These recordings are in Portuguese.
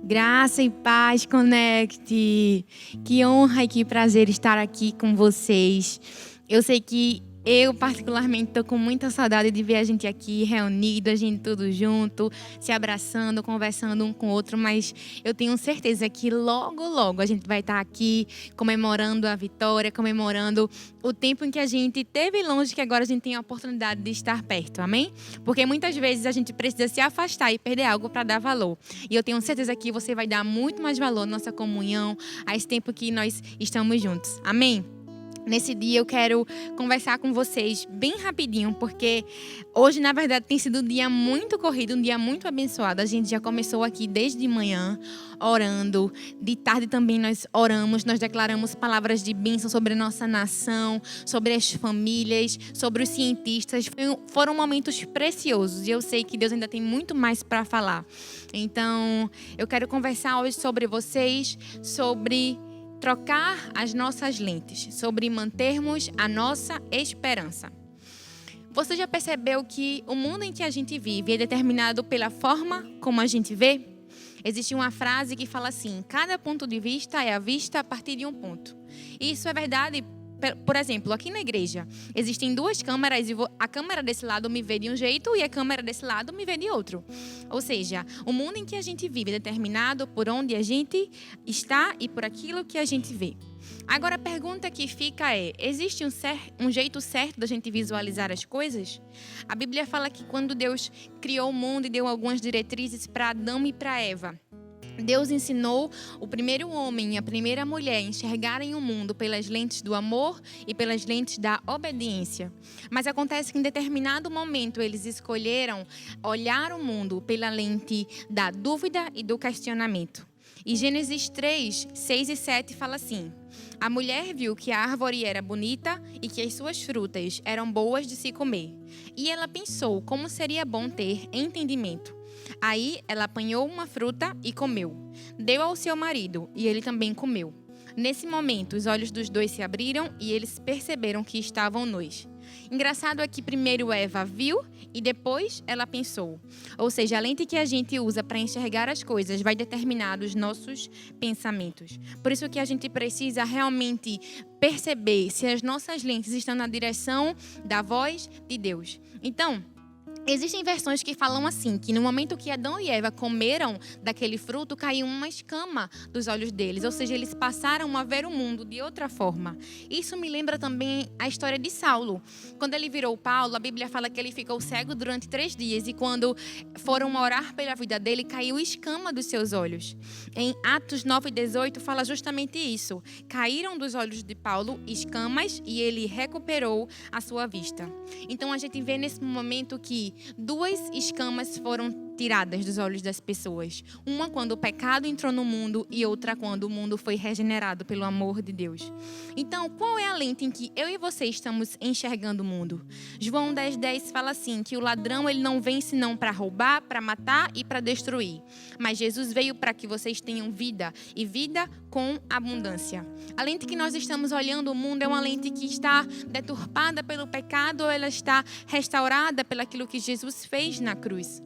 Graça e paz, Conecte. Que honra e que prazer estar aqui com vocês. Eu sei que eu, particularmente, estou com muita saudade de ver a gente aqui reunido, a gente tudo junto, se abraçando, conversando um com o outro, mas eu tenho certeza que logo, logo a gente vai estar aqui comemorando a vitória, comemorando o tempo em que a gente esteve longe, que agora a gente tem a oportunidade de estar perto, amém? Porque muitas vezes a gente precisa se afastar e perder algo para dar valor. E eu tenho certeza que você vai dar muito mais valor à nossa comunhão, a esse tempo que nós estamos juntos, amém? Nesse dia eu quero conversar com vocês bem rapidinho, porque hoje, na verdade, tem sido um dia muito corrido, um dia muito abençoado. A gente já começou aqui desde de manhã, orando. De tarde também nós oramos, nós declaramos palavras de bênção sobre a nossa nação, sobre as famílias, sobre os cientistas. Foram momentos preciosos e eu sei que Deus ainda tem muito mais para falar. Então, eu quero conversar hoje sobre vocês, sobre trocar as nossas lentes, sobre mantermos a nossa esperança. Você já percebeu que o mundo em que a gente vive é determinado pela forma como a gente vê? Existe uma frase que fala assim: cada ponto de vista é a vista a partir de um ponto. Isso é verdade. Por exemplo, aqui na igreja, existem duas câmeras e a câmera desse lado me vê de um jeito e a câmera desse lado me vê de outro. Ou seja, o mundo em que a gente vive é determinado por onde a gente está e por aquilo que a gente vê. Agora, a pergunta que fica é: existe um jeito certo da gente visualizar as coisas? A Bíblia fala que quando Deus criou o mundo e deu algumas diretrizes para Adão e para Eva, Deus ensinou o primeiro homem e a primeira mulher a enxergarem o mundo pelas lentes do amor e pelas lentes da obediência. Mas acontece que em determinado momento eles escolheram olhar o mundo pela lente da dúvida e do questionamento. E Gênesis 3, 6 e 7 fala assim: a mulher viu que a árvore era bonita e que as suas frutas eram boas de se comer. E ela pensou como seria bom ter entendimento. Aí ela apanhou uma fruta e comeu. Deu ao seu marido e ele também comeu. Nesse momento, os olhos dos dois se abriram e eles perceberam que estavam nus. Engraçado é que primeiro Eva viu e depois ela pensou. Ou seja, a lente que a gente usa para enxergar as coisas vai determinar os nossos pensamentos. Por isso que a gente precisa realmente perceber se as nossas lentes estão na direção da voz de Deus. Então, existem versões que falam assim, que no momento que Adão e Eva comeram daquele fruto, caiu uma escama dos olhos deles. Ou seja, eles passaram a ver o mundo de outra forma. Isso me lembra também a história de Saulo. Quando ele virou Paulo, a Bíblia fala que ele ficou cego durante 3 dias. E quando foram orar pela vida dele, caiu escama dos seus olhos. Em Atos 9:18 fala justamente isso. Caíram dos olhos de Paulo escamas e ele recuperou a sua vista. Então a gente vê nesse momento que 2 escamas foram tiradas dos olhos das pessoas. Uma quando o pecado entrou no mundo e outra quando o mundo foi regenerado pelo amor de Deus. Então, qual é a lente em que eu e você estamos enxergando o mundo? João 10:10 fala assim, que o ladrão ele não vem senão para roubar, para matar e para destruir. Mas Jesus veio para que vocês tenham vida e vida com abundância. A lente que nós estamos olhando o mundo é uma lente que está deturpada pelo pecado ou ela está restaurada pelo aquilo que Jesus fez na cruz.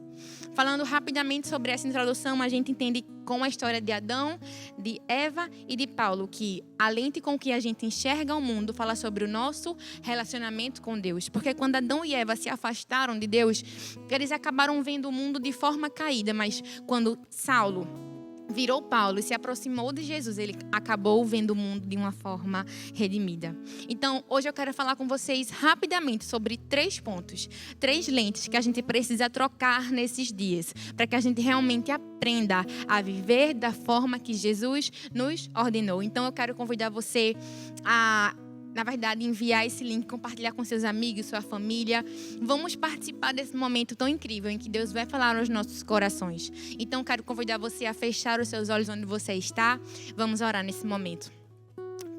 Falando rapidamente sobre essa introdução, a gente entende com a história de Adão, de Eva e de Paulo, que a lente com que a gente enxerga o mundo fala sobre o nosso relacionamento com Deus. Porque quando Adão e Eva se afastaram de Deus, eles acabaram vendo o mundo de forma caída, mas quando Saulo virou Paulo e se aproximou de Jesus, ele acabou vendo o mundo de uma forma redimida. Então, hoje eu quero falar com vocês rapidamente sobre 3 pontos, 3 lentes que a gente precisa trocar nesses dias, para que a gente realmente aprenda a viver da forma que Jesus nos ordenou. Então, eu quero convidar você a, na verdade, enviar esse link, compartilhar com seus amigos, sua família. Vamos participar desse momento tão incrível em que Deus vai falar aos nossos corações. Então, quero convidar você a fechar os seus olhos onde você está. Vamos orar nesse momento.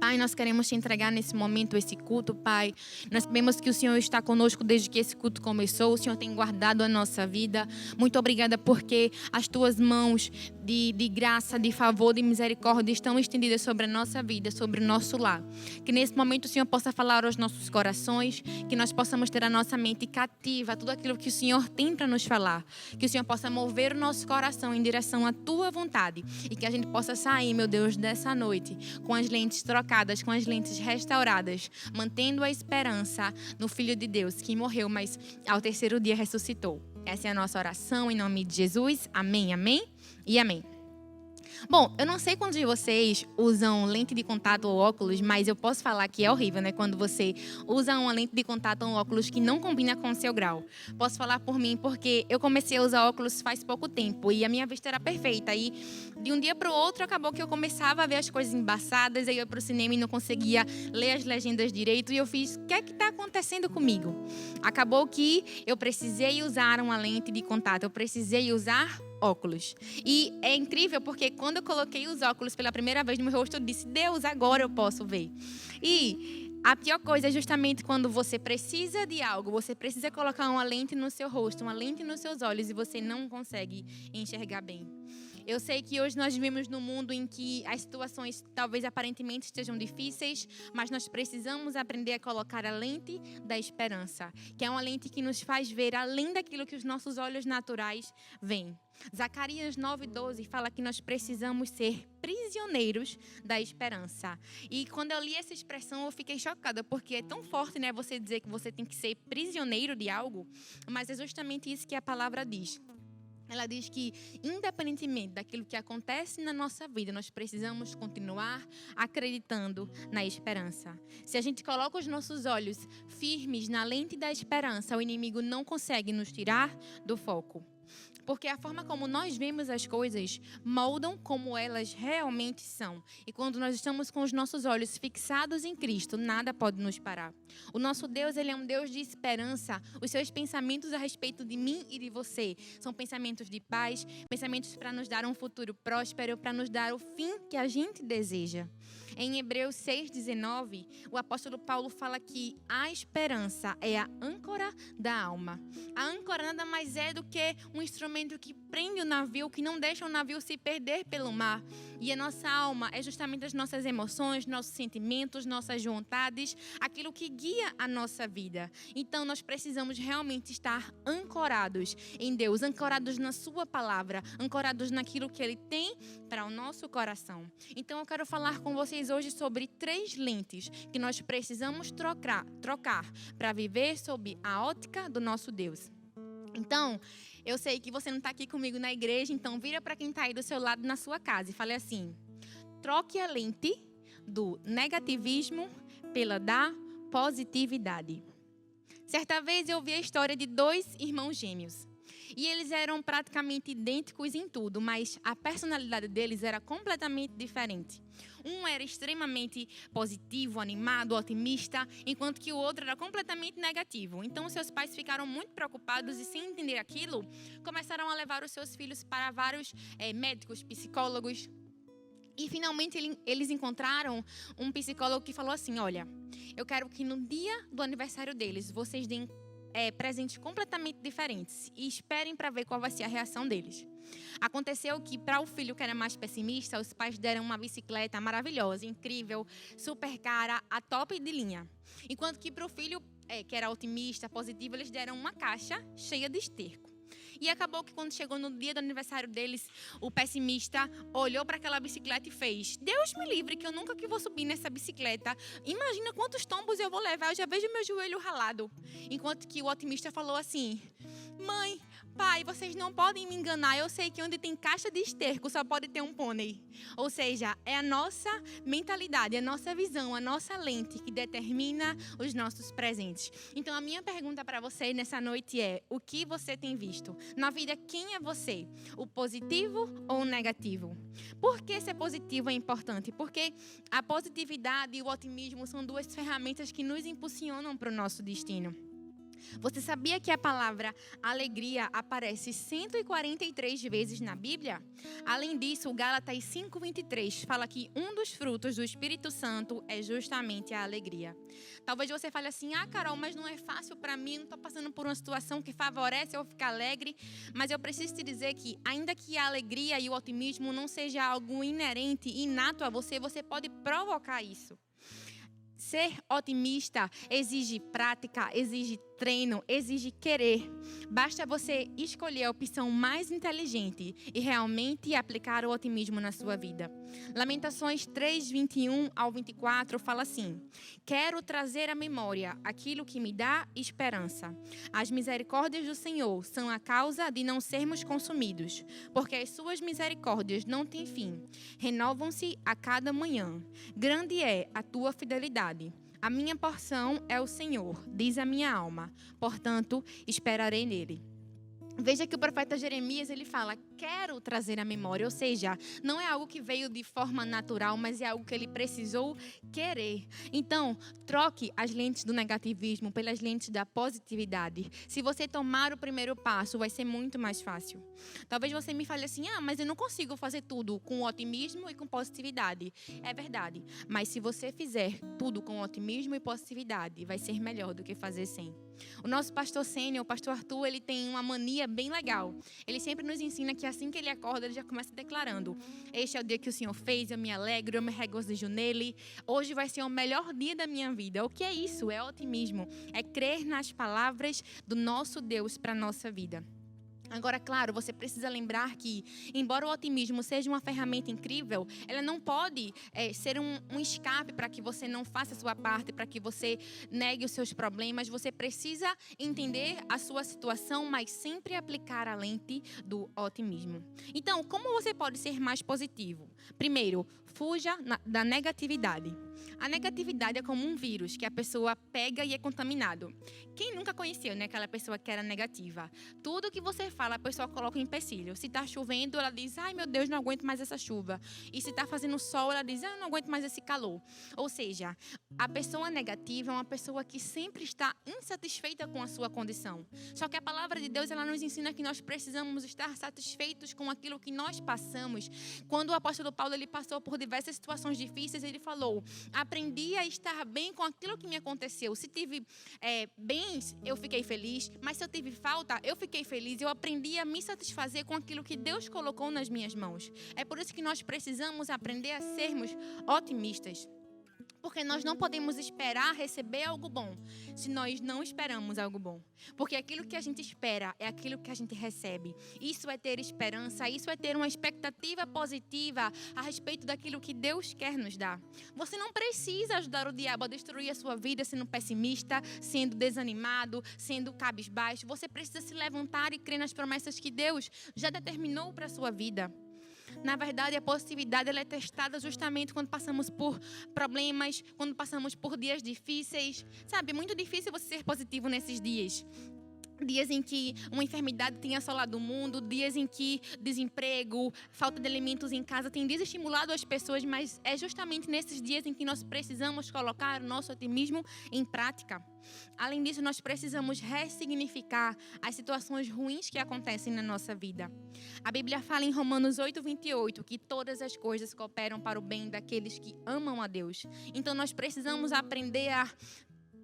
Pai, nós queremos te entregar nesse momento esse culto, Pai. Nós sabemos que o Senhor está conosco desde que esse culto começou. O Senhor tem guardado a nossa vida. Muito obrigada porque as tuas mãos de graça, de favor, de misericórdia estão estendidas sobre a nossa vida, sobre o nosso lar. Que nesse momento o Senhor possa falar aos nossos corações, que nós possamos ter a nossa mente cativa a tudo aquilo que o Senhor tem para nos falar. Que o Senhor possa mover o nosso coração em direção à tua vontade e que a gente possa sair, meu Deus, dessa noite com as lentes trocadas, com as lentes restauradas, mantendo a esperança no Filho de Deus que morreu, mas ao terceiro dia ressuscitou. Essa é a nossa oração em nome de Jesus. Amém, amém e amém. Bom, eu não sei quantos de vocês usam lente de contato ou óculos, mas eu posso falar que é horrível, né? Quando você usa uma lente de contato ou um óculos que não combina com o seu grau. Posso falar por mim porque eu comecei a usar óculos faz pouco tempo e a minha vista era perfeita. E de um dia para o outro acabou que eu começava a ver as coisas embaçadas, aí eu ia para o cinema e não conseguia ler as legendas direito e eu fiz, o que é que está acontecendo comigo? Acabou que eu precisei usar uma lente de contato, eu precisei usar óculos. E é incrível porque quando eu coloquei os óculos pela primeira vez no meu rosto, eu disse, Deus, agora eu posso ver. E a pior coisa é justamente quando você precisa de algo, você precisa colocar uma lente no seu rosto, uma lente nos seus olhos e você não consegue enxergar bem. Eu sei que hoje nós vivemos num mundo em que as situações talvez aparentemente estejam difíceis, mas nós precisamos aprender a colocar a lente da esperança, que é uma lente que nos faz ver além daquilo que os nossos olhos naturais veem. Zacarias 9:12 fala que nós precisamos ser prisioneiros da esperança. E quando eu li essa expressão, eu fiquei chocada, porque é tão forte, né, você dizer que você tem que ser prisioneiro de algo, mas é justamente isso que a palavra diz. Ela diz que, independentemente daquilo que acontece na nossa vida, nós precisamos continuar acreditando na esperança. Se a gente coloca os nossos olhos firmes na lente da esperança, o inimigo não consegue nos tirar do foco. Porque a forma como nós vemos as coisas moldam como elas realmente são. E quando nós estamos com os nossos olhos fixados em Cristo, nada pode nos parar. O nosso Deus, Ele é um Deus de esperança. Os seus pensamentos a respeito de mim e de você são pensamentos de paz, pensamentos para nos dar um futuro próspero, para nos dar o fim que a gente deseja. Em Hebreus 6:19, o apóstolo Paulo fala que a esperança é a âncora da alma. A âncora nada mais é do que um instrumento que prende o navio, que não deixa o navio se perder pelo mar. E a nossa alma é justamente as nossas emoções, nossos sentimentos, nossas vontades, aquilo que guia a nossa vida. Então nós precisamos realmente estar ancorados em Deus, ancorados na sua palavra, ancorados naquilo que Ele tem para o nosso coração. Então eu quero falar com vocês hoje sobre 3 lentes que nós precisamos trocar para viver sob a ótica do nosso Deus. Então, eu sei que você não está aqui comigo na igreja, então vira para quem está aí do seu lado na sua casa e fale assim: troque a lente do negativismo pela da positividade. Certa vez eu vi a história de 2 irmãos gêmeos. E eles eram praticamente idênticos em tudo, mas a personalidade deles era completamente diferente. Um era extremamente positivo, animado, otimista, enquanto que o outro era completamente negativo. Então, seus pais ficaram muito preocupados e, sem entender aquilo, começaram a levar os seus filhos para vários médicos, psicólogos. E, finalmente, eles encontraram um psicólogo que falou assim: olha, eu quero que no dia do aniversário deles, vocês deem presentes completamente diferentes e esperem para ver qual vai ser a reação deles. Aconteceu que para o filho que era mais pessimista, os pais deram uma bicicleta maravilhosa, incrível, super cara, a top de linha. Enquanto que para o filho que era otimista, positivo, eles deram uma caixa cheia de esterco. E acabou que quando chegou no dia do aniversário deles, o pessimista olhou para aquela bicicleta e fez: Deus me livre que eu nunca que vou subir nessa bicicleta. Imagina quantos tombos eu vou levar, eu já vejo meu joelho ralado. Enquanto que o otimista falou assim: mãe, pai, vocês não podem me enganar. Eu sei que onde tem caixa de esterco só pode ter um pônei. Ou seja, é a nossa mentalidade, a nossa visão, a nossa lente que determina os nossos presentes. Então a minha pergunta para você nessa noite é: o que você tem visto? Na vida, quem é você? O positivo ou o negativo? Por que ser positivo é importante? Porque a positividade e o otimismo são 2 ferramentas que nos impulsionam para o nosso destino. Você sabia que a palavra alegria aparece 143 vezes na Bíblia? Além disso, o Gálatas 5:23 fala que um dos frutos do Espírito Santo é justamente a alegria. Talvez você fale assim: Carol, mas não é fácil para mim, não estou passando por uma situação que favorece eu ficar alegre. Mas eu preciso te dizer que, ainda que a alegria e o otimismo não seja algo inerente, inato a você, você pode provocar isso. Ser otimista exige prática, exige treino, exige querer. Basta você escolher a opção mais inteligente e realmente aplicar o otimismo na sua vida. Lamentações 3:21-24 fala assim: quero trazer à memória aquilo que me dá esperança. As misericórdias do Senhor são a causa de não sermos consumidos, porque as suas misericórdias não têm fim. Renovam-se a cada manhã. Grande é a tua fidelidade. A minha porção é o Senhor, diz a minha alma. Portanto, esperarei nele. Veja que o profeta Jeremias, ele fala, quero trazer à memória, ou seja, não é algo que veio de forma natural, mas é algo que ele precisou querer. Então, troque as lentes do negativismo pelas lentes da positividade. Se você tomar o primeiro passo, vai ser muito mais fácil. Talvez você me fale assim, mas eu não consigo fazer tudo com otimismo e com positividade. É verdade, mas se você fizer tudo com otimismo e positividade, vai ser melhor do que fazer sem. O nosso pastor sênior, o pastor Arthur, ele tem uma mania bem legal. Ele sempre nos ensina que assim que ele acorda, ele já começa declarando: este é o dia que o Senhor fez, eu me alegro, eu me regozijo nele. Hoje vai ser o melhor dia da minha vida. O que é isso? É otimismo. É crer nas palavras do nosso Deus para a nossa vida. Agora, claro, você precisa lembrar que, embora o otimismo seja uma ferramenta incrível, ela não pode ser um escape para que você não faça a sua parte, para que você negue os seus problemas. Você precisa entender a sua situação, mas sempre aplicar a lente do otimismo. Então, como você pode ser mais positivo? Primeiro, fuja da negatividade. A negatividade é como um vírus que a pessoa pega e é contaminado. Quem nunca conheceu, né, aquela pessoa que era negativa? Tudo que você fala, a pessoa coloca um empecilho. Se está chovendo, ela diz, ai meu Deus, não aguento mais essa chuva. E se está fazendo sol, ela diz, eu não aguento mais esse calor. Ou seja, a pessoa negativa é uma pessoa que sempre está insatisfeita com a sua condição. Só que a palavra de Deus, ela nos ensina que nós precisamos estar satisfeitos com aquilo que nós passamos. Quando o apóstolo Paulo, ele passou por diversas situações difíceis, ele falou, aprendi a estar bem com aquilo que me aconteceu. Se tive bens, eu fiquei feliz. Mas se eu tive falta, eu fiquei feliz. Eu aprendi a me satisfazer com aquilo que Deus colocou nas minhas mãos. É por isso que nós precisamos aprender a sermos otimistas. Porque nós não podemos esperar receber algo bom se nós não esperamos algo bom. Porque aquilo que a gente espera é aquilo que a gente recebe. Isso é ter esperança, isso é ter uma expectativa positiva a respeito daquilo que Deus quer nos dar. Você não precisa ajudar o diabo a destruir a sua vida sendo pessimista, sendo desanimado, sendo cabisbaixo. Você precisa se levantar e crer nas promessas que Deus já determinou para a sua vida. Na verdade, a positividade ela é testada justamente quando passamos por problemas, quando passamos por dias difíceis. Sabe, é muito difícil você ser positivo nesses dias. Dias em que uma enfermidade tem assolado o mundo, dias em que desemprego, falta de alimentos em casa tem desestimulado as pessoas, mas é justamente nesses dias em que nós precisamos colocar o nosso otimismo em prática. Além disso, nós precisamos ressignificar as situações ruins que acontecem na nossa vida. A Bíblia fala em Romanos 8:28 que todas as coisas cooperam para o bem daqueles que amam a Deus. Então nós precisamos aprender a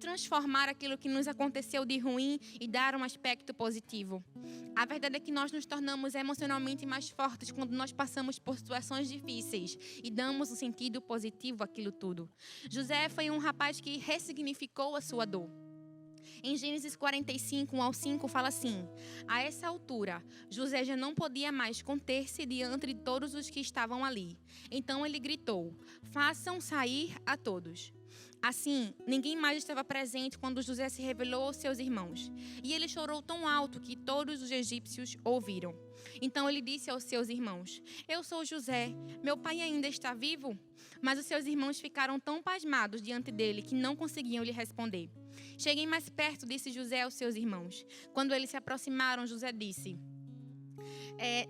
transformar aquilo que nos aconteceu de ruim e dar um aspecto positivo. A verdade é que nós nos tornamos emocionalmente mais fortes quando nós passamos por situações difíceis e damos um sentido positivo àquilo tudo. José foi um rapaz que ressignificou a sua dor. Em Gênesis 45:1-5 fala assim: a essa altura, José já não podia mais conter-se diante de todos os que estavam ali. Então ele gritou: façam sair a todos. Assim, ninguém mais estava presente quando José se revelou aos seus irmãos. E ele chorou tão alto que todos os egípcios ouviram. Então ele disse aos seus irmãos: eu sou José, meu pai ainda está vivo? Mas os seus irmãos ficaram tão pasmados diante dele que não conseguiam lhe responder. Cheguem mais perto, disse José aos seus irmãos. Quando eles se aproximaram, José disse: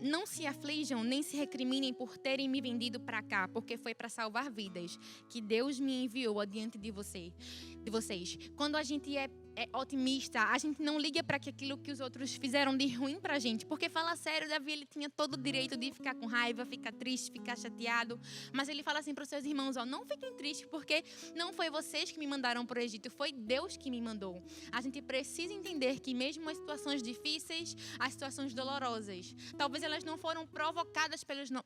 não se aflijam nem se recriminem por terem me vendido para cá, porque foi para salvar vidas que Deus me enviou adiante de vocês. Quando a gente é otimista, a gente não liga para aquilo que os outros fizeram de ruim para a gente. Porque, fala sério, Davi, ele tinha todo o direito de ficar com raiva, ficar triste, ficar chateado. Mas ele fala assim para os seus irmãos, não fiquem tristes, porque não foi vocês que me mandaram para o Egito, foi Deus que me mandou. A gente precisa entender que mesmo as situações difíceis, as situações dolorosas, talvez elas não foram provocadas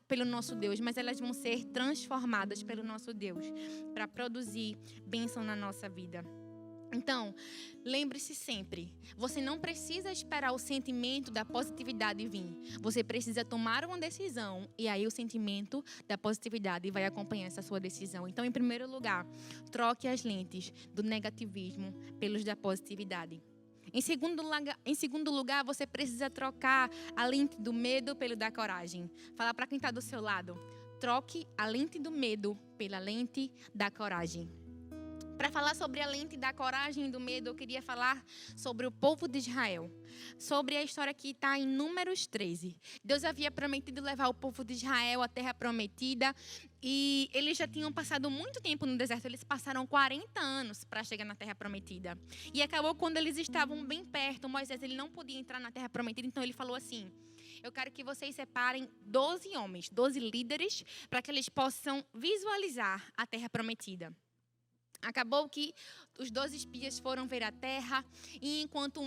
pelo nosso Deus, mas elas vão ser transformadas pelo nosso Deus para produzir bênção na nossa vida. Então, lembre-se sempre, você não precisa esperar o sentimento da positividade vir. Você precisa tomar uma decisão e aí o sentimento da positividade vai acompanhar essa sua decisão. Então, em primeiro lugar, troque as lentes do negativismo pelos da positividade. Em segundo lugar, você precisa trocar a lente do medo pelo da coragem. Fala para quem está do seu lado, troque a lente do medo pela lente da coragem. Para falar sobre a lente da coragem e do medo, eu queria falar sobre o povo de Israel. Sobre a história que está em Números 13. Deus havia prometido levar o povo de Israel à terra prometida. E eles já tinham passado muito tempo no deserto. Eles passaram 40 anos para chegar na terra prometida. E acabou quando eles estavam bem perto. Moisés ele não podia entrar na terra prometida. Então ele falou assim, eu quero que vocês separem 12 homens, 12 líderes, para que eles possam visualizar a terra prometida. Acabou que os 12 espias foram ver a terra e enquanto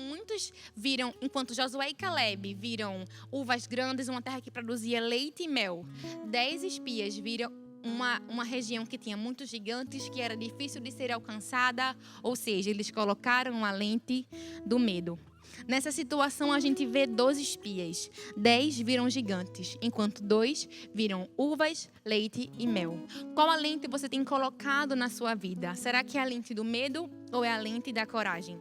Josué e Caleb viram uvas grandes, uma terra que produzia leite e mel, 10 espias viram uma região que tinha muitos gigantes, que era difícil de ser alcançada, ou seja, eles colocaram a lente do medo. Nessa situação, a gente vê 12 espias. 10 viram gigantes, enquanto 2 viram uvas, leite e mel. Qual a lente você tem colocado na sua vida? Será que é a lente do medo ou é a lente da coragem?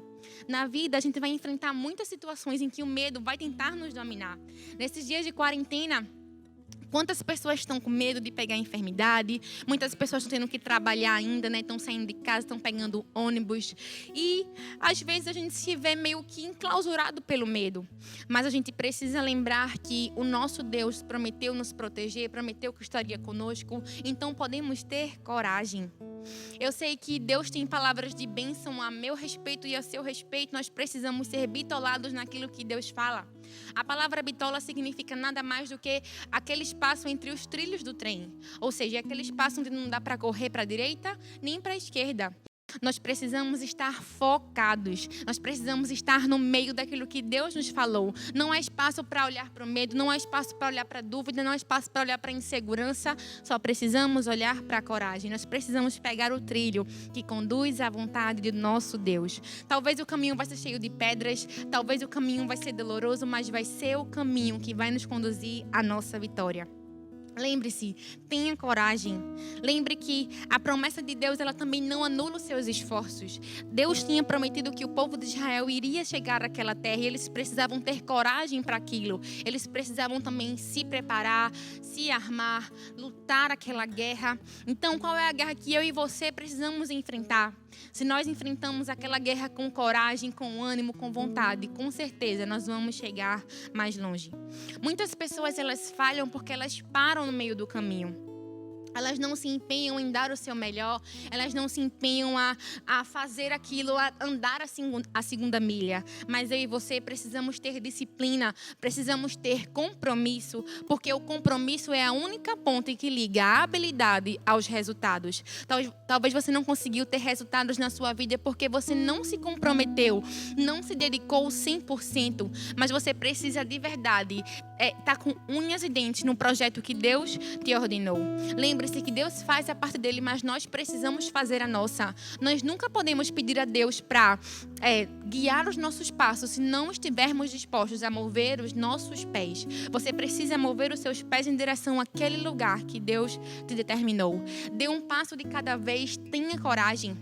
Na vida, a gente vai enfrentar muitas situações em que o medo vai tentar nos dominar. Nesses dias de quarentena, quantas pessoas estão com medo de pegar enfermidade? Muitas pessoas estão tendo que trabalhar ainda, né? Estão saindo de casa, estão pegando ônibus. E, às vezes, a gente se vê meio que enclausurado pelo medo. Mas a gente precisa lembrar que o nosso Deus prometeu nos proteger, prometeu que estaria conosco. Então, podemos ter coragem. Eu sei que Deus tem palavras de bênção a meu respeito e a seu respeito. Nós precisamos ser bitolados naquilo que Deus fala. A palavra bitola significa nada mais do que aquele espaço entre os trilhos do trem. Ou seja, aquele espaço onde não dá para correr para a direita nem para a esquerda. Nós precisamos estar focados. Nós precisamos estar no meio daquilo que Deus nos falou. Não há espaço para olhar para o medo, não há espaço para olhar para a dúvida, não há espaço para olhar para a insegurança. Só precisamos olhar para a coragem. Nós precisamos pegar o trilho que conduz à vontade do nosso Deus. Talvez o caminho vai ser cheio de pedras, talvez o caminho vai ser doloroso, mas vai ser o caminho que vai nos conduzir à nossa vitória. Lembre-se, tenha coragem. Lembre que a promessa de Deus, ela também não anula os seus esforços. Deus tinha prometido que o povo de Israel iria chegar àquela terra e eles precisavam ter coragem para aquilo. Eles precisavam também se preparar, se armar, lutar aquela guerra. Então, qual é a guerra que eu e você precisamos enfrentar? Se nós enfrentamos aquela guerra com coragem, com ânimo, com vontade, com certeza nós vamos chegar mais longe. Muitas pessoas, elas falham porque elas param no meio do caminho. Elas não se empenham em dar o seu melhor, elas não se empenham a fazer aquilo, a andar a segunda milha. Mas eu e você precisamos ter disciplina, precisamos ter compromisso, porque o compromisso é a única ponte que liga a habilidade aos resultados. Talvez você não conseguiu ter resultados na sua vida porque você não se comprometeu, não se dedicou 100%, mas você precisa de verdade estar com unhas e dentes no projeto que Deus te ordenou. Lembre-se que Deus faz a parte dele, mas nós precisamos fazer a nossa. Nós nunca podemos pedir a Deus para guiar os nossos passos se não estivermos dispostos a mover os nossos pés. Você precisa mover os seus pés em direção àquele lugar que Deus te determinou. Dê um passo de cada vez, tenha coragem.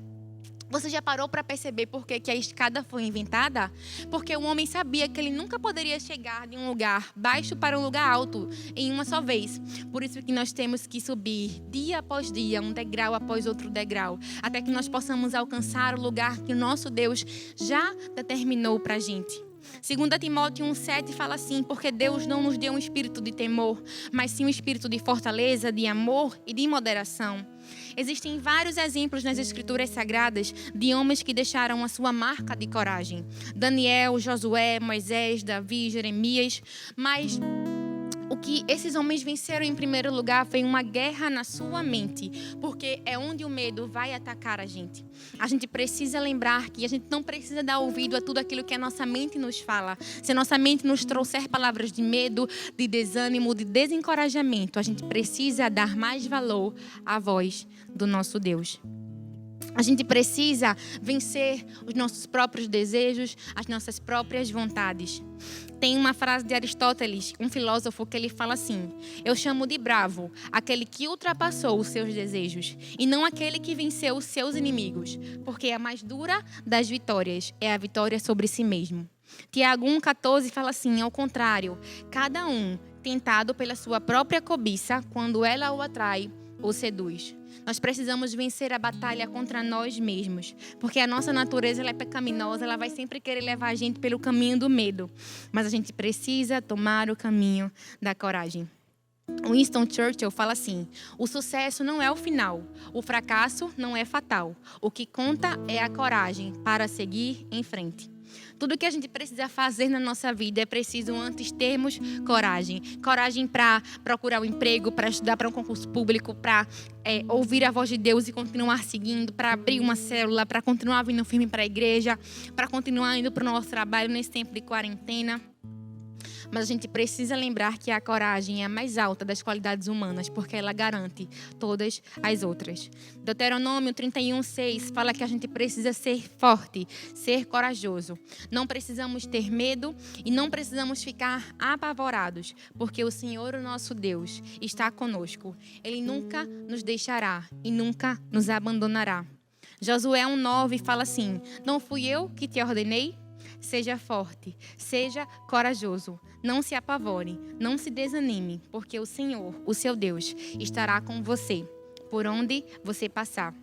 Você já parou para perceber por que a escada foi inventada? Porque o homem sabia que ele nunca poderia chegar de um lugar baixo para um lugar alto em uma só vez. Por isso que nós temos que subir dia após dia, um degrau após outro degrau, até que nós possamos alcançar o lugar que o nosso Deus já determinou para a gente. 2 Timóteo 1,7 fala assim: porque Deus não nos deu um espírito de temor, mas sim um espírito de fortaleza, de amor e de moderação. Existem vários exemplos nas Escrituras Sagradas de homens que deixaram a sua marca de coragem. Daniel, Josué, Moisés, Davi, Jeremias. Mas o que esses homens venceram em primeiro lugar foi uma guerra na sua mente, porque é onde o medo vai atacar a gente. A gente precisa lembrar que a gente não precisa dar ouvido a tudo aquilo que a nossa mente nos fala. Se a nossa mente nos trouxer palavras de medo, de desânimo, de desencorajamento, a gente precisa dar mais valor à voz do nosso Deus. A gente precisa vencer os nossos próprios desejos, as nossas próprias vontades. Tem uma frase de Aristóteles, um filósofo, que ele fala assim: eu chamo de bravo aquele que ultrapassou os seus desejos e não aquele que venceu os seus inimigos, porque a mais dura das vitórias é a vitória sobre si mesmo. Tiago 1,14 fala assim: ao contrário, cada um tentado pela sua própria cobiça, quando ela o atrai, o seduz. Nós precisamos vencer a batalha contra nós mesmos, porque a nossa natureza ela é pecaminosa, ela vai sempre querer levar a gente pelo caminho do medo, mas a gente precisa tomar o caminho da coragem. Winston Churchill fala assim: o sucesso não é o final, o fracasso não é fatal, o que conta é a coragem para seguir em frente. Tudo que a gente precisa fazer na nossa vida é preciso antes termos coragem. Coragem para procurar um emprego, para estudar para um concurso público, para ouvir a voz de Deus e continuar seguindo, para abrir uma célula, para continuar vindo firme para a igreja, para continuar indo para o nosso trabalho nesse tempo de quarentena. Mas a gente precisa lembrar que a coragem é a mais alta das qualidades humanas, porque ela garante todas as outras. Deuteronômio 31:6 fala que a gente precisa ser forte, ser corajoso. Não precisamos ter medo e não precisamos ficar apavorados, porque o Senhor, o nosso Deus, está conosco. Ele nunca nos deixará e nunca nos abandonará. Josué 1:9 fala assim: não fui eu que te ordenei? Seja forte, seja corajoso, não se apavore, não se desanime, porque o Senhor, o seu Deus, estará com você por onde você passar.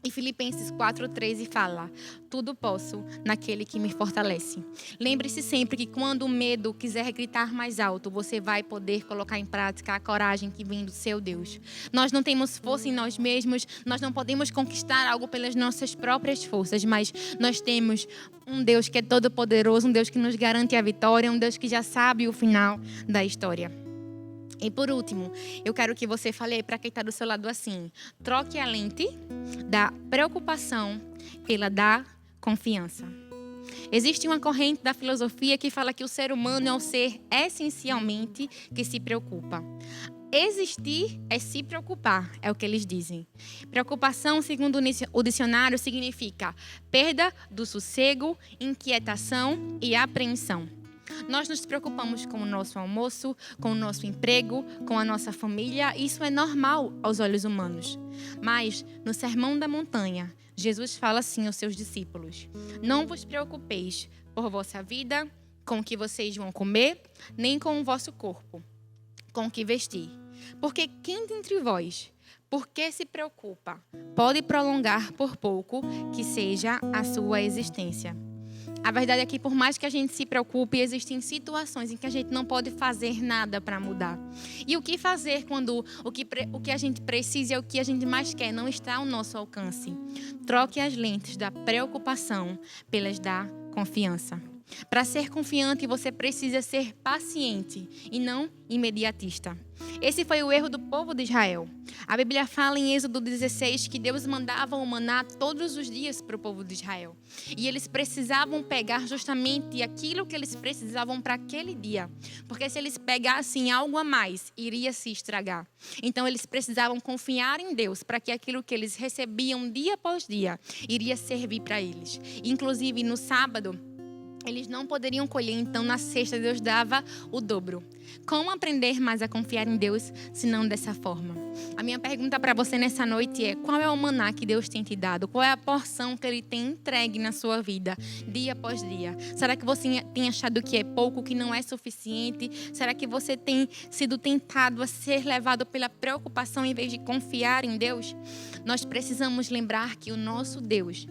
E Filipenses 4:13 fala: tudo posso naquele que me fortalece. Lembre-se sempre que quando o medo quiser gritar mais alto, você vai poder colocar em prática a coragem que vem do seu Deus. Nós não temos força em nós mesmos, nós não podemos conquistar algo pelas nossas próprias forças, mas nós temos um Deus que é todo poderoso, um Deus que nos garante a vitória, um Deus que já sabe o final da história. E por último, eu quero que você fale para quem está do seu lado assim: troque a lente da preocupação pela da confiança. Existe uma corrente da filosofia que fala que o ser humano é um ser essencialmente que se preocupa. Existir é se preocupar, é o que eles dizem. Preocupação, segundo o dicionário, significa perda do sossego, inquietação e apreensão. Nós nos preocupamos com o nosso almoço, com o nosso emprego, com a nossa família. Isso é normal aos olhos humanos. Mas, no Sermão da Montanha, Jesus fala assim aos seus discípulos: não vos preocupeis por vossa vida, com o que vocês vão comer, nem com o vosso corpo, com o que vestir. Porque quem dentre vós, por que se preocupa, pode prolongar por pouco que seja a sua existência. A verdade é que, por mais que a gente se preocupe, existem situações em que a gente não pode fazer nada para mudar. E o que fazer quando o que a gente precisa e o que a gente mais quer não está ao nosso alcance? Troque as lentes da preocupação pelas da confiança. Para ser confiante, você precisa ser paciente e não imediatista. Esse foi o erro do povo de Israel. A Bíblia fala em Êxodo 16 que Deus mandava o maná todos os dias para o povo de Israel. E eles precisavam pegar justamente aquilo que eles precisavam para aquele dia. Porque se eles pegassem algo a mais, iria se estragar. Então eles precisavam confiar em Deus para que aquilo que eles recebiam dia após dia iria servir para eles. Inclusive no sábado, eles não poderiam colher, então na sexta Deus dava o dobro. Como aprender mais a confiar em Deus, se não dessa forma? A minha pergunta para você nessa noite é: qual é o maná que Deus tem te dado? Qual é a porção que Ele tem entregue na sua vida, dia após dia? Será que você tem achado que é pouco, que não é suficiente? Será que você tem sido tentado a ser levado pela preocupação em vez de confiar em Deus? Nós precisamos lembrar que o nosso Deus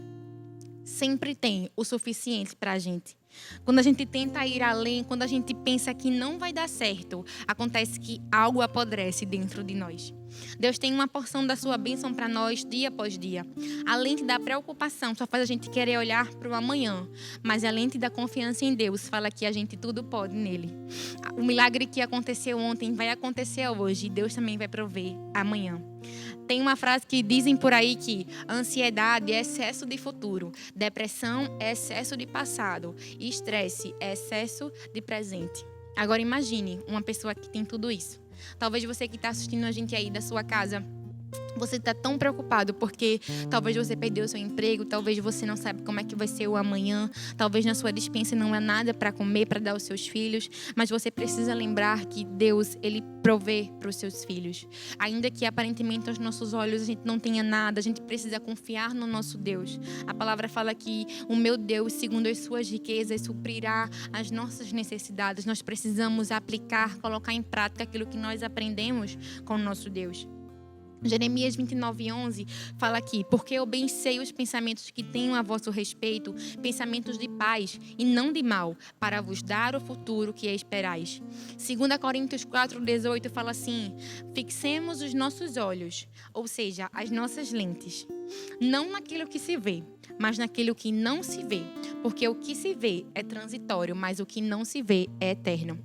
sempre tem o suficiente para a gente. Quando a gente tenta ir além, quando a gente pensa que não vai dar certo, acontece que algo apodrece dentro de nós. Deus tem uma porção da sua bênção para nós dia após dia. A lente da preocupação só faz a gente querer olhar para o amanhã, mas a lente da confiança em Deus fala que a gente tudo pode nele. O milagre que aconteceu ontem vai acontecer hoje e Deus também vai prover amanhã. Tem uma frase que dizem por aí que ansiedade é excesso de futuro, depressão é excesso de passado e estresse é excesso de presente. Agora imagine uma pessoa que tem tudo isso. Talvez você que está assistindo a gente aí da sua casa, você está tão preocupado porque talvez você perdeu o seu emprego, talvez você não sabe como é que vai ser o amanhã, talvez na sua despensa não há nada para comer, para dar aos seus filhos, mas você precisa lembrar que Deus, Ele provê para os seus filhos. Ainda que aparentemente aos nossos olhos a gente não tenha nada, a gente precisa confiar no nosso Deus. A palavra fala que o meu Deus, segundo as suas riquezas, suprirá as nossas necessidades. Nós precisamos aplicar, colocar em prática aquilo que nós aprendemos com o nosso Deus. Jeremias 29:11 fala aqui: porque eu bem sei os pensamentos que tenho a vosso respeito, pensamentos de paz e não de mal, para vos dar o futuro que esperais. 2 Coríntios 4:18 fala assim: fixemos os nossos olhos, ou seja, as nossas lentes, não naquilo que se vê, mas naquilo que não se vê, porque o que se vê é transitório, mas o que não se vê é eterno.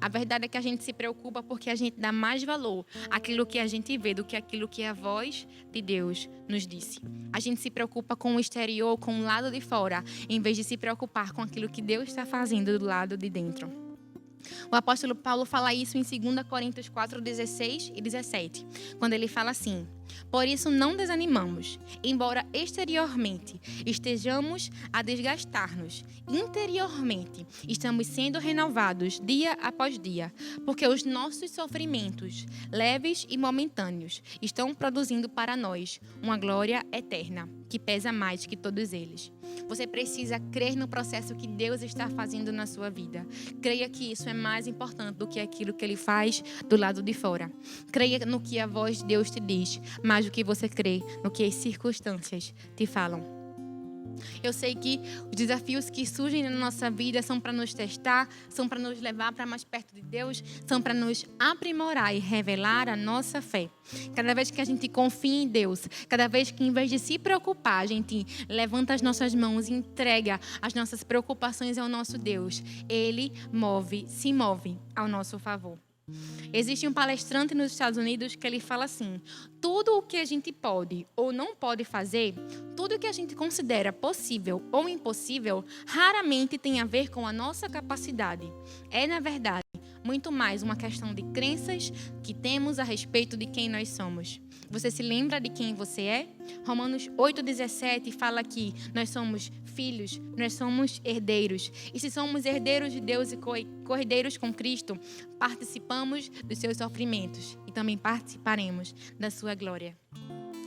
A verdade é que a gente se preocupa porque a gente dá mais valor àquilo que a gente vê do que aquilo que a voz de Deus nos disse. A gente se preocupa com o exterior, com o lado de fora, em vez de se preocupar com aquilo que Deus está fazendo do lado de dentro. O apóstolo Paulo fala isso em 2 Coríntios 4:16 e 17, quando ele fala assim: por isso não desanimamos, embora exteriormente estejamos a desgastar-nos, interiormente estamos sendo renovados dia após dia, porque os nossos sofrimentos, leves e momentâneos, estão produzindo para nós uma glória eterna, que pesa mais que todos eles. Você precisa crer no processo que Deus está fazendo na sua vida. Creia que isso é mais importante do que aquilo que Ele faz do lado de fora. Creia no que a voz de Deus te diz, mais do que você crê no que as circunstâncias te falam. Eu sei que os desafios que surgem na nossa vida são para nos testar, são para nos levar para mais perto de Deus, são para nos aprimorar e revelar a nossa fé. Cada vez que a gente confia em Deus, cada vez que em vez de se preocupar, a gente levanta as nossas mãos e entrega as nossas preocupações ao nosso Deus, Ele se move ao nosso favor. Existe um palestrante nos Estados Unidos que ele fala assim: tudo o que a gente pode ou não pode fazer, tudo o que a gente considera possível ou impossível, raramente tem a ver com a nossa capacidade. É, na verdade, muito mais uma questão de crenças que temos a respeito de quem nós somos. Você se lembra de quem você é? Romanos 8:17 fala que nós somos filhos, nós somos herdeiros. E se somos herdeiros de Deus e co-herdeiros com Cristo, participamos dos seus sofrimentos e também participaremos da sua glória.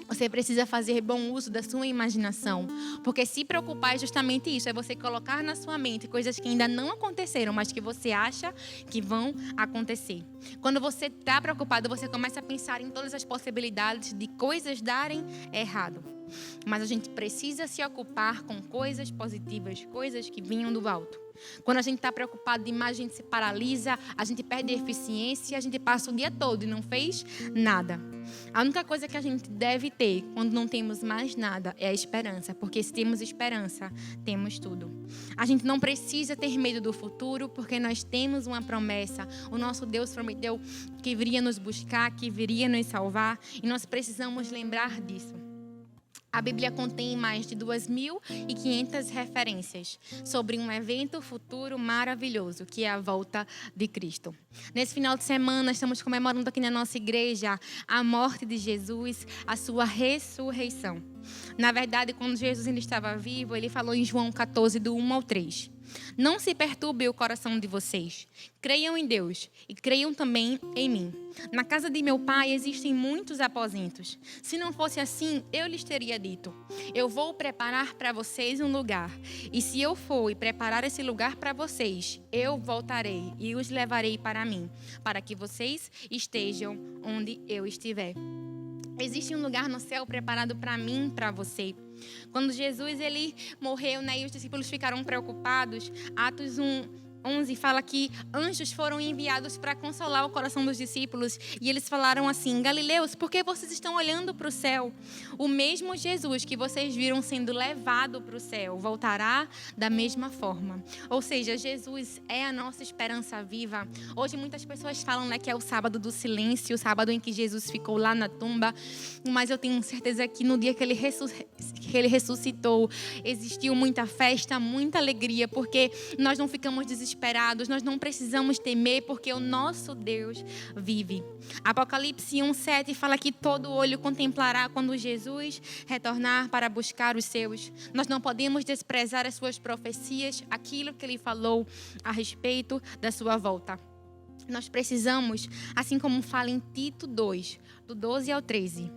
Você precisa fazer bom uso da sua imaginação, porque se preocupar é justamente isso, é você colocar na sua mente coisas que ainda não aconteceram, mas que você acha que vão acontecer. Quando você está preocupado, você começa a pensar em todas as possibilidades de coisas darem errado. Mas a gente precisa se ocupar com coisas positivas, coisas que vinham do alto. Quando a gente está preocupado demais, a gente se paralisa, a gente perde a eficiência, a gente passa o dia todo e não fez nada. A única coisa que a gente deve ter quando não temos mais nada é a esperança, porque se temos esperança, temos tudo. A gente não precisa ter medo do futuro, porque nós temos uma promessa. O nosso Deus prometeu que viria nos buscar, que viria nos salvar, e nós precisamos lembrar disso. A Bíblia contém mais de 2.500 referências sobre um evento futuro maravilhoso, que é a volta de Cristo. Nesse final de semana, estamos comemorando aqui na nossa igreja a morte de Jesus, a sua ressurreição. Na verdade, quando Jesus ainda estava vivo, ele falou em João 14, do 1 ao 3. Não se perturbe o coração de vocês. Creiam em Deus e creiam também em mim. Na casa de meu pai existem muitos aposentos. Se não fosse assim, eu lhes teria dito: eu vou preparar para vocês um lugar. E se eu for e preparar esse lugar para vocês, eu voltarei e os levarei para mim, para que vocês estejam onde eu estiver. Existe um lugar no céu preparado para mim, para você. Quando Jesus ele morreu, né, e os discípulos ficaram preocupados, Atos 1:11 fala que anjos foram enviados para consolar o coração dos discípulos. E eles falaram assim: Galileus, por que vocês estão olhando para o céu? O mesmo Jesus que vocês viram sendo levado para o céu voltará da mesma forma. Ou seja, Jesus é a nossa esperança viva. Hoje muitas pessoas falam, né, que é o sábado do silêncio, o sábado em que Jesus ficou lá na tumba. Mas eu tenho certeza que no dia que ele ressuscitou, existiu muita festa, muita alegria, porque nós não ficamos desesperados, nós não precisamos temer, porque o nosso Deus vive. Apocalipse 1:7 fala que todo olho contemplará quando Jesus retornar para buscar os seus. Nós não podemos desprezar as suas profecias, aquilo que ele falou a respeito da sua volta. Nós precisamos, assim como fala em Tito 2, do 12 ao 13,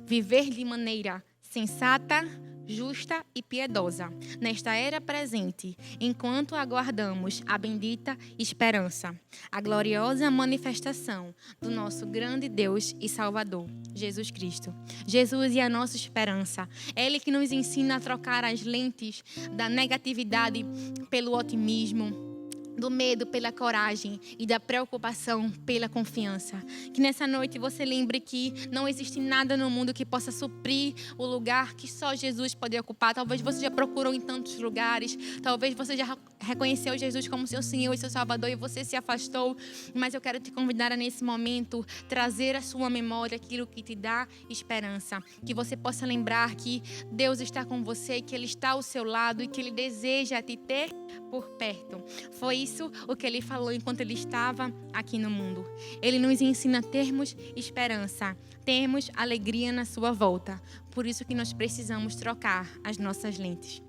viver de maneira sensata, justa e piedosa, nesta era presente, enquanto aguardamos a bendita esperança, a gloriosa manifestação do nosso grande Deus e Salvador, Jesus Cristo. Jesus é a nossa esperança. É Ele que nos ensina a trocar as lentes da negatividade pelo otimismo, do medo pela coragem e da preocupação pela confiança. Que nessa noite você lembre que não existe nada no mundo que possa suprir o lugar que só Jesus pode ocupar. Talvez você já procurou em tantos lugares, talvez você já reconheceu Jesus como seu Senhor e seu Salvador e você se afastou, mas eu quero te convidar a nesse momento trazer à sua memória aquilo que te dá esperança, que você possa lembrar que Deus está com você, que Ele está ao seu lado e que Ele deseja te ter por perto. Foi isso o que Ele falou enquanto Ele estava aqui no mundo. Ele nos ensina a termos esperança, termos alegria na sua volta. Por isso que nós precisamos trocar as nossas lentes.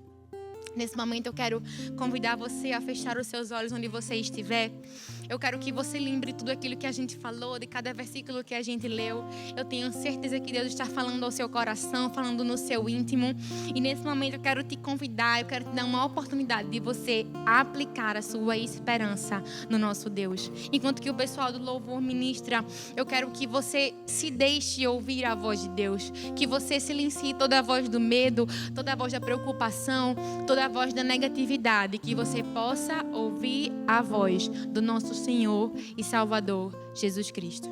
Nesse momento eu quero convidar você a fechar os seus olhos onde você estiver. Eu quero que você lembre tudo aquilo que a gente falou, de cada versículo que a gente leu. Eu tenho certeza que Deus está falando ao seu coração, falando no seu íntimo. E nesse momento eu quero te convidar, eu quero te dar uma oportunidade de você aplicar a sua esperança no nosso Deus. Enquanto que o pessoal do louvor ministra, eu quero que você se deixe ouvir a voz de Deus. Que você silencie toda a voz do medo, toda a voz da preocupação, toda a voz da negatividade. Que você possa ouvir a voz do nosso Senhor e Salvador, Jesus Cristo.